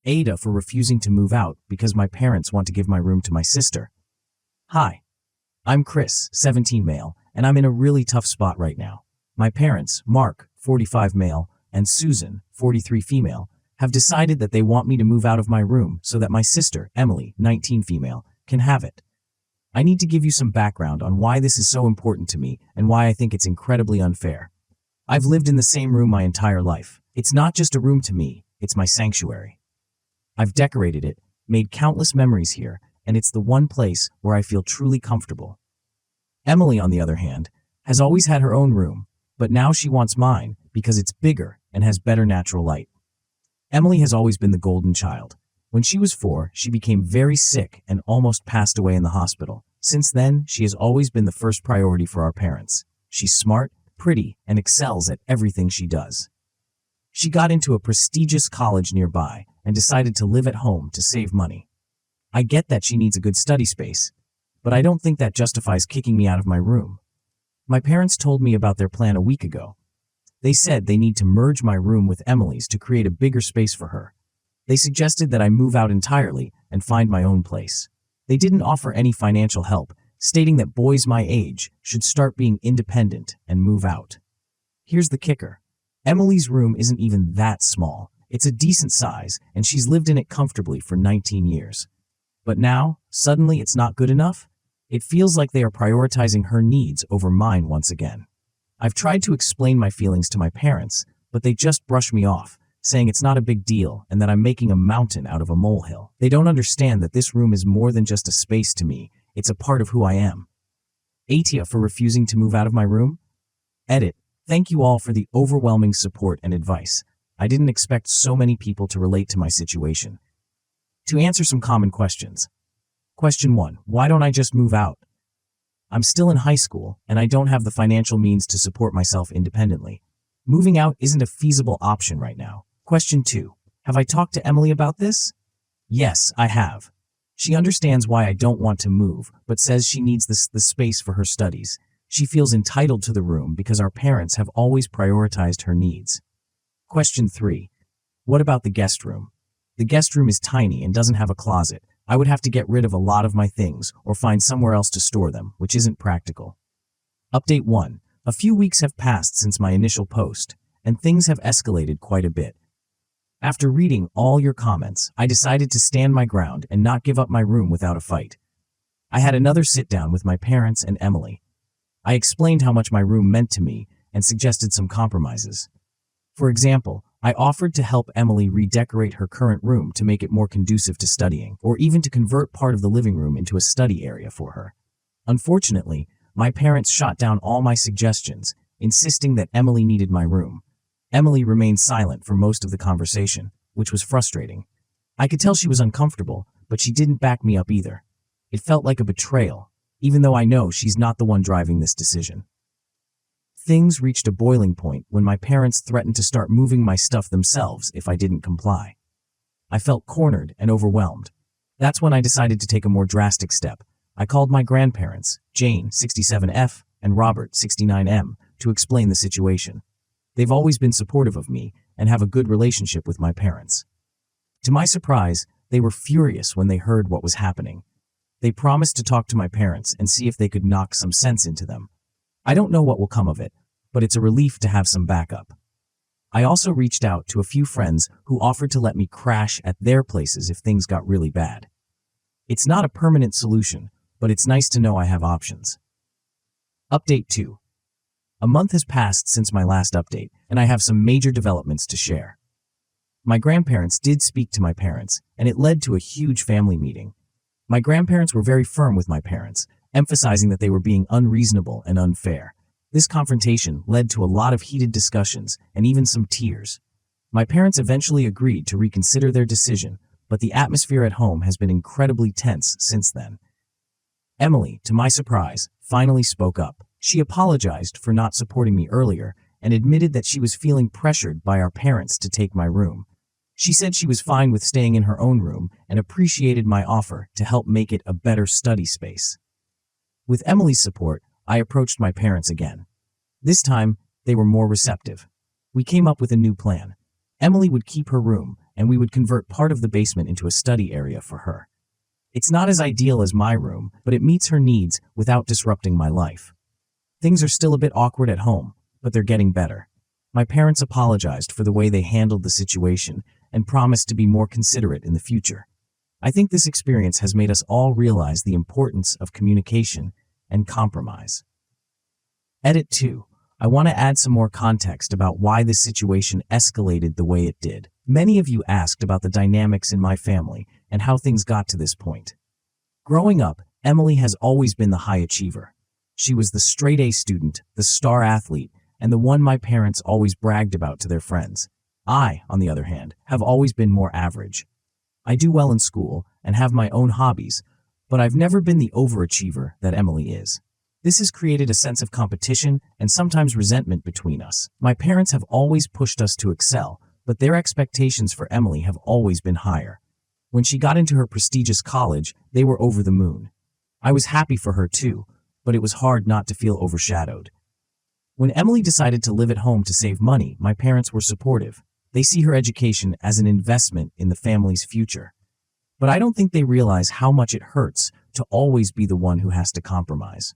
AITA for refusing to move out because my parents want to give my room to my sister. Hi, I'm Chris, 17 male, and I'm in a really tough spot right now. My parents, Mark, 45 male, and Susan, 43 female, have decided that they want me to move out of my room so that my sister, Emily, 19 female, can have it. I need to give you some background on why this is so important to me and why I think it's incredibly unfair. I've lived in the same room my entire life. It's not just a room to me, it's my sanctuary. I've decorated it, made countless memories here, and it's the one place where I feel truly comfortable. Emily, on the other hand, has always had her own room, but now she wants mine because it's bigger and has better natural light. Emily has always been the golden child. When she was 4, she became very sick and almost passed away in the hospital. Since then, she has always been the first priority for our parents. She's smart, pretty, and excels at everything she does. She got into a prestigious college nearby and decided to live at home to save money. I get that she needs a good study space, but I don't think that justifies kicking me out of my room. My parents told me about their plan a week ago. They said they need to merge my room with Emily's to create a bigger space for her. They suggested that I move out entirely and find my own place. They didn't offer any financial help, stating that boys my age should start being independent and move out. Here's the kicker. Emily's room isn't even that small. It's a decent size, and she's lived in it comfortably for 19 years. But now, suddenly it's not good enough? It feels like they are prioritizing her needs over mine once again. I've tried to explain my feelings to my parents, but they just brush me off, saying it's not a big deal and that I'm making a mountain out of a molehill. They don't understand that this room is more than just a space to me. It's a part of who I am. AITA for refusing to move out of my room? Edit. Thank you all for the overwhelming support and advice. I didn't expect so many people to relate to my situation. To answer some common questions. Question 1. Why don't I just move out? I'm still in high school, and I don't have the financial means to support myself independently. Moving out isn't a feasible option right now. Question 2. Have I talked to Emily about this? Yes, I have. She understands why I don't want to move, but says she needs the space for her studies. She feels entitled to the room because our parents have always prioritized her needs. Question 3. What about the guest room? The guest room is tiny and doesn't have a closet. I would have to get rid of a lot of my things or find somewhere else to store them, which isn't practical. Update 1. A few weeks have passed since my initial post, and things have escalated quite a bit. After reading all your comments, I decided to stand my ground and not give up my room without a fight. I had another sit-down with my parents and Emily. I explained how much my room meant to me and suggested some compromises. For example, I offered to help Emily redecorate her current room to make it more conducive to studying, or even to convert part of the living room into a study area for her. Unfortunately, my parents shot down all my suggestions, insisting that Emily needed my room. Emily remained silent for most of the conversation, which was frustrating. I could tell she was uncomfortable, but she didn't back me up either. It felt like a betrayal, even though I know she's not the one driving this decision. Things reached a boiling point when my parents threatened to start moving my stuff themselves if I didn't comply. I felt cornered and overwhelmed. That's when I decided to take a more drastic step. I called my grandparents, Jane, 67F, and Robert, 69M, to explain the situation. They've always been supportive of me and have a good relationship with my parents. To my surprise, they were furious when they heard what was happening. They promised to talk to my parents and see if they could knock some sense into them. I don't know what will come of it, but it's a relief to have some backup. I also reached out to a few friends who offered to let me crash at their places if things got really bad. It's not a permanent solution, but it's nice to know I have options. Update 2. A month has passed since my last update, and I have some major developments to share. My grandparents did speak to my parents, and it led to a huge family meeting. My grandparents were very firm with my parents, emphasizing that they were being unreasonable and unfair. This confrontation led to a lot of heated discussions and even some tears. My parents eventually agreed to reconsider their decision, but the atmosphere at home has been incredibly tense since then. Emily, to my surprise, finally spoke up. She apologized for not supporting me earlier and admitted that she was feeling pressured by our parents to take my room. She said she was fine with staying in her own room and appreciated my offer to help make it a better study space. With Emily's support, I approached my parents again. This time, they were more receptive. We came up with a new plan. Emily would keep her room, and we would convert part of the basement into a study area for her. It's not as ideal as my room, but it meets her needs without disrupting my life. Things are still a bit awkward at home, but they're getting better. My parents apologized for the way they handled the situation and promised to be more considerate in the future. I think this experience has made us all realize the importance of communication and compromise. Edit 2. I want to add some more context about why this situation escalated the way it did. Many of you asked about the dynamics in my family and how things got to this point. Growing up, Emily has always been the high achiever. She was the straight-A student, the star athlete, and the one my parents always bragged about to their friends. I, on the other hand, have always been more average. I do well in school and have my own hobbies, but I've never been the overachiever that Emily is. This has created a sense of competition and sometimes resentment between us. My parents have always pushed us to excel, but their expectations for Emily have always been higher. When she got into her prestigious college, they were over the moon. I was happy for her too, but it was hard not to feel overshadowed. When Emily decided to live at home to save money, my parents were supportive. They see her education as an investment in the family's future. But I don't think they realize how much it hurts to always be the one who has to compromise.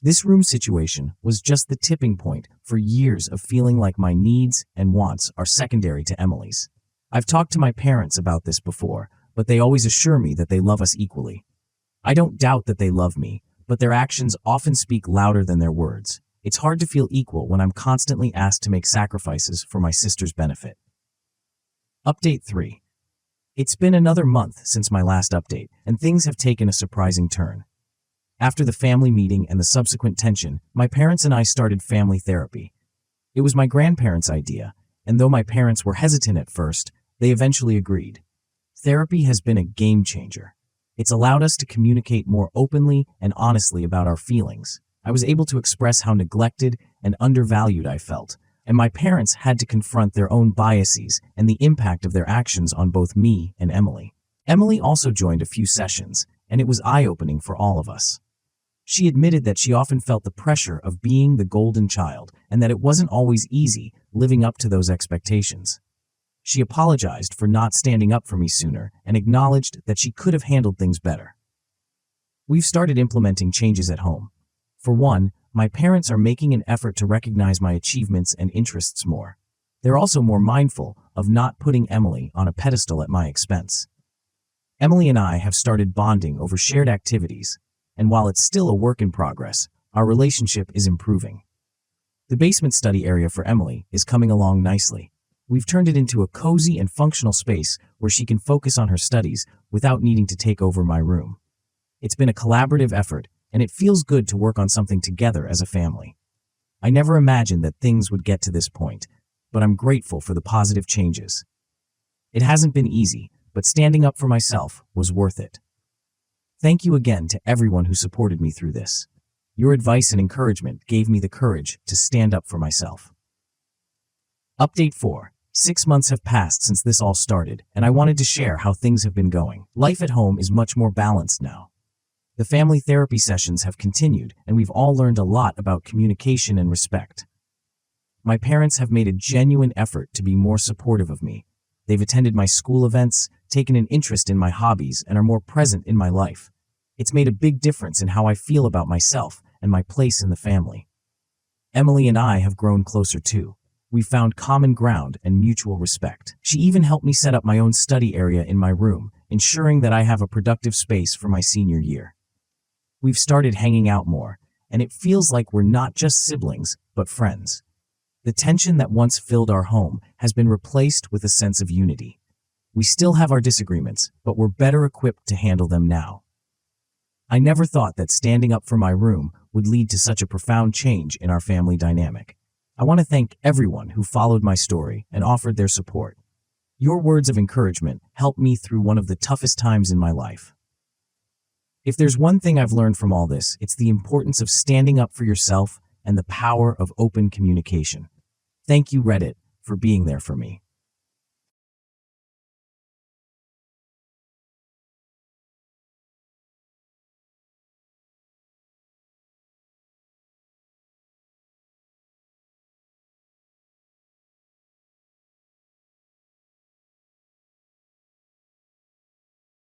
This room situation was just the tipping point for years of feeling like my needs and wants are secondary to Emily's. I've talked to my parents about this before, but they always assure me that they love us equally. I don't doubt that they love me, but their actions often speak louder than their words. It's hard to feel equal when I'm constantly asked to make sacrifices for my sister's benefit. Update 3. It's been another month since my last update, and things have taken a surprising turn. After the family meeting and the subsequent tension, my parents and I started family therapy. It was my grandparents' idea, and though my parents were hesitant at first, they eventually agreed. Therapy has been a game changer. It's allowed us to communicate more openly and honestly about our feelings. I was able to express how neglected and undervalued I felt, and my parents had to confront their own biases and the impact of their actions on both me and Emily. Emily also joined a few sessions, and it was eye-opening for all of us. She admitted that she often felt the pressure of being the golden child and that it wasn't always easy living up to those expectations. She apologized for not standing up for me sooner and acknowledged that she could have handled things better. We've started implementing changes at home. For one, my parents are making an effort to recognize my achievements and interests more. They're also more mindful of not putting Emily on a pedestal at my expense. Emily and I have started bonding over shared activities, and while it's still a work in progress, our relationship is improving. The basement study area for Emily is coming along nicely. We've turned it into a cozy and functional space where she can focus on her studies without needing to take over my room. It's been a collaborative effort, and it feels good to work on something together as a family. I never imagined that things would get to this point, but I'm grateful for the positive changes. It hasn't been easy, but standing up for myself was worth it. Thank you again to everyone who supported me through this. Your advice and encouragement gave me the courage to stand up for myself. Update 4. 6 months have passed since this all started, and I wanted to share how things have been going. Life at home is much more balanced now. The family therapy sessions have continued, and we've all learned a lot about communication and respect. My parents have made a genuine effort to be more supportive of me. They've attended my school events, taken an interest in my hobbies, and are more present in my life. It's made a big difference in how I feel about myself and my place in the family. Emily and I have grown closer too. We've found common ground and mutual respect. She even helped me set up my own study area in my room, ensuring that I have a productive space for my senior year. We've started hanging out more, and it feels like we're not just siblings, but friends. The tension that once filled our home has been replaced with a sense of unity. We still have our disagreements, but we're better equipped to handle them now. I never thought that standing up for my room would lead to such a profound change in our family dynamic. I want to thank everyone who followed my story and offered their support. Your words of encouragement helped me through one of the toughest times in my life. If there's one thing I've learned from all this, it's the importance of standing up for yourself and the power of open communication. Thank you, Reddit, for being there for me.